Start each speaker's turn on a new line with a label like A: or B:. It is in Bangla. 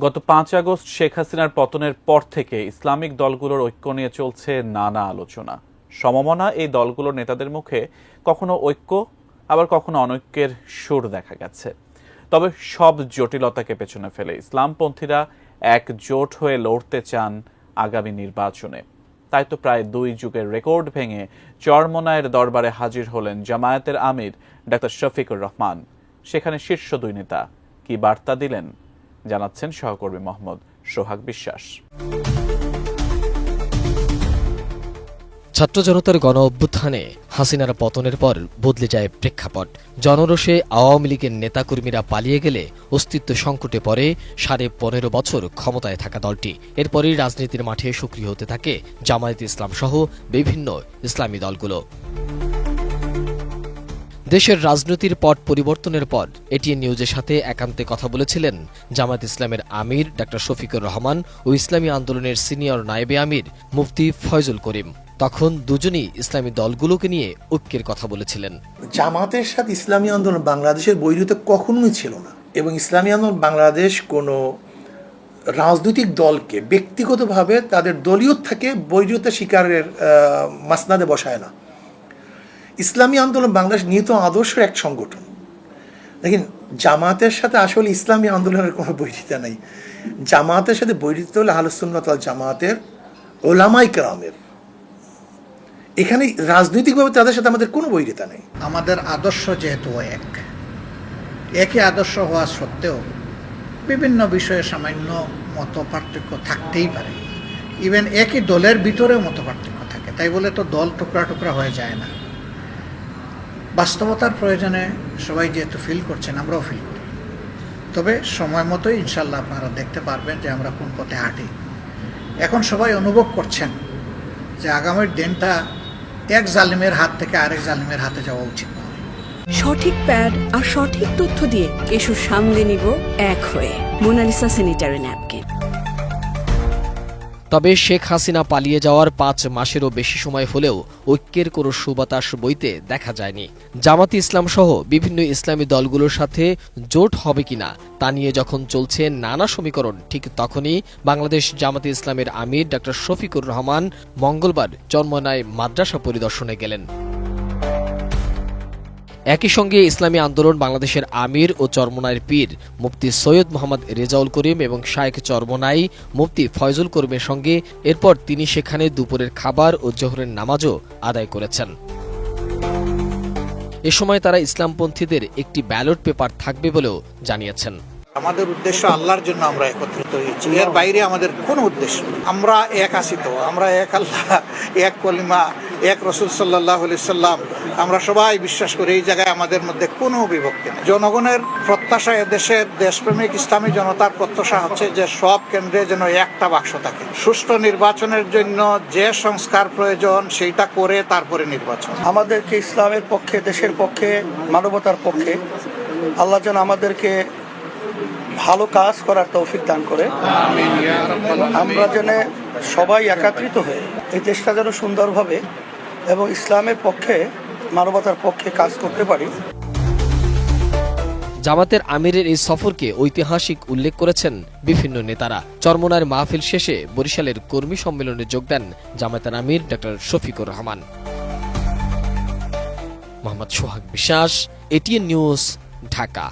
A: গত ৫ আগস্ট শেখ হাসিনার পতনের পর থেকে ইসলামিক দলগুলোর ঐক্য নিয়ে চলছে নানা আলোচনা। সমমনা এই দলগুলোর নেতাদের মুখে কখনো ঐক্য আবার কখনো অনৈক্যের সুর দেখা গেছে। তবে সব জটিলতাকে পেছনে ফেলে ইসলামপন্থীরা একজোট হয়ে লড়তে চান আগামী নির্বাচনে। তাই তো প্রায় ২ যুগের রেকর্ড ভেঙে চরমোনাইয়ের দরবারে হাজির হলেন জামায়াতের আমির ডাক্তার শফিকুর রহমান। সেখানে শীর্ষ ২ নেতা কি বার্তা দিলেন জানাচ্ছেন সহকর্মী মোহাম্মদ সোহাগ বিশ্বাস।
B: ছাত্র জনতার গণ অভ্যুত্থানে হাসিনার পতনের পর বদলে যায় প্রেক্ষাপট। জনরোষে আওয়ামী লীগের নেতাকর্মীরা পালিয়ে গেলে অস্তিত্ব সংকটে পড়ে ১৫.৫ বছর ক্ষমতায় থাকা দলটি। এরপরই রাজনীতির মাঠে সক্রিয় হতে থাকে জামায়াতে ইসলাম সহ বিভিন্ন ইসলামী দলগুলো। দেশের রাজনীতির পট পরিবর্তনের পর এটিএন নিউজের সাথে একান্তে কথা বলেছিলেন জামায়াত ইসলামের আমির ডাক্তার শফিকুর রহমান ও ইসলামী আন্দোলনের সিনিয়র নায়েবে আমির মুফতি ফয়জুল করিম। তখন দুজনই ইসলামী দলগুলোকে নিয়ে ঐক্যের কথা বলেছিলেন।
C: জামাতের সাথে ইসলামী আন্দোলন বাংলাদেশের বৈরিতা কখনোই ছিল না, এবং ইসলামী আন্দোলন বাংলাদেশ কোনো রাজনৈতিক দলকে ব্যক্তিগতভাবে তাদের দলীয় থেকে বৈরিতা শিকারের মাসনাদে বসায় না। ইসলামী আন্দোলন বাংলাদেশ নিহিত আদর্শের এক সংগঠন। দেখেন, জামাতের সাথে আসলে ইসলামী আন্দোলনের কোনো বৈরিতা নেই। জামাতের সাথে বৈরিতা হলে আহলে সুন্নাত ওয়াল জামাতের ওলামায়ে কেরামের। এখানে রাজনৈতিকভাবে তাদের সাথে আমাদের কোনো বৈরিতা নেই।
D: আমাদের আদর্শ যেহেতু একই আদর্শ হওয়া সত্ত্বেও বিভিন্ন বিষয়ে সামান্য মত পার্থক্য থাকতেই পারে। ইভেন একই দলের ভিতরেও মত পার্থক্য থাকে, তাই বলে তো দল টুকরা টুকরা হয়ে যায় না। বাস্তবতার প্রয়োজনে সবাই যেহেতু ফিল করছেন, আমরাও ফিল করি। তবে সময় মতোই ইনশাল্লাহ আপনারা দেখতে পারবেন যে আমরা কোন পথে হাঁটি। এখন সবাই অনুভব করছেন যে আগামীর দিনটা এক জালিমের হাত থেকে আরেক জালিমের হাতে যাওয়া উচিত নয়।
E: সঠিক প্যাড আর সঠিক তথ্য দিয়ে এসব সামলে নিব এক হয়ে। Monalisa sanitary napkin.
B: তবে শেখ হাসিনা পালিয়ে যাওয়ার ৫ মাসেরও বেশি সময় হলেও ঐক্যের কোনো সুবাতাস বইতে দেখা যায়নি। জামাতে ইসলাম সহ বিভিন্ন ইসলামী দলগুলোর সাথে জোট হবে কিনা তা নিয়ে যখন চলছে নানা সমীকরণ, ঠিক তখনই বাংলাদেশ জামাতে ইসলামের আমির ডাক্তার শফিকুর রহমান মঙ্গলবার চরমোনাই মাদ্রাসা পরিদর্শনে গেলেন। একই সঙ্গে ইসলামী আন্দোলন বাংলাদেশের আমির ও চরমোনাইয়ের পীর মুফতি সৈয়দ মোহাম্মদ রেজাউল করিম এবং শায়েখ চরমোনাই মুফতি ফয়জুল করিমের সঙ্গে এরপর তিনি সেখানে দুপুরের খাবার ও জোহরের নামাজও আদায় করেছেন। এ সময় তারা ইসলামপন্থীদের একটি ব্যালট পেপার থাকবে বলেও জানিয়েছেন।
D: আমাদের উদ্দেশ্য আল্লাহর জন্য আমরা একত্রিত হয়েছি, এর বাইরে আমাদের কোনো উদ্দেশ্য। আমরা এক আছি তো, আমরা এক আল্লাহ, এক কলিমা, এক রসুল সাল্লাল্লাহু আলাইহি সাল্লাম, আমরা সবাই বিশ্বাস করি। এই জায়গায় আমাদের মধ্যে কোনো বিভক্তি নেই। জনগণের প্রত্যাশা, এদেশের দেশপ্রেমিক ইসলামী জনতার প্রত্যাশা হচ্ছে যে সব কেন্দ্রে যেন একটা বাক্স থাকে। সুষ্ঠু নির্বাচনের জন্য যে সংস্কার প্রয়োজন সেইটা করে তারপরে নির্বাচন।
F: আমাদেরকে ইসলামের পক্ষে, দেশের পক্ষে, মানবতার পক্ষে আল্লাহ যেন আমাদেরকে ভালো কাজ করার তৌফিক দান করে। আমরা যেন সবাই একত্রিত হয়ে এই দেশটা যেন সুন্দরভাবে এবং ইসলামের পক্ষে, মানবতার পক্ষে কাজ করতে পারি।
B: জামাতের আমিরের এই সফরকে ঐতিহাসিক উল্লেখ করেছেন বিভিন্ন নেতারা। চরমোনাইয়ের মাহফিল শেষে বরিশালের কর্মী সম্মেলনে যোগ দেন জামায়াতের আমির ডাক্তার শফিকুর রহমান। মোহাম্মদ সোহাগ বিশ্বাস, এটিএন নিউজ, ঢাকা।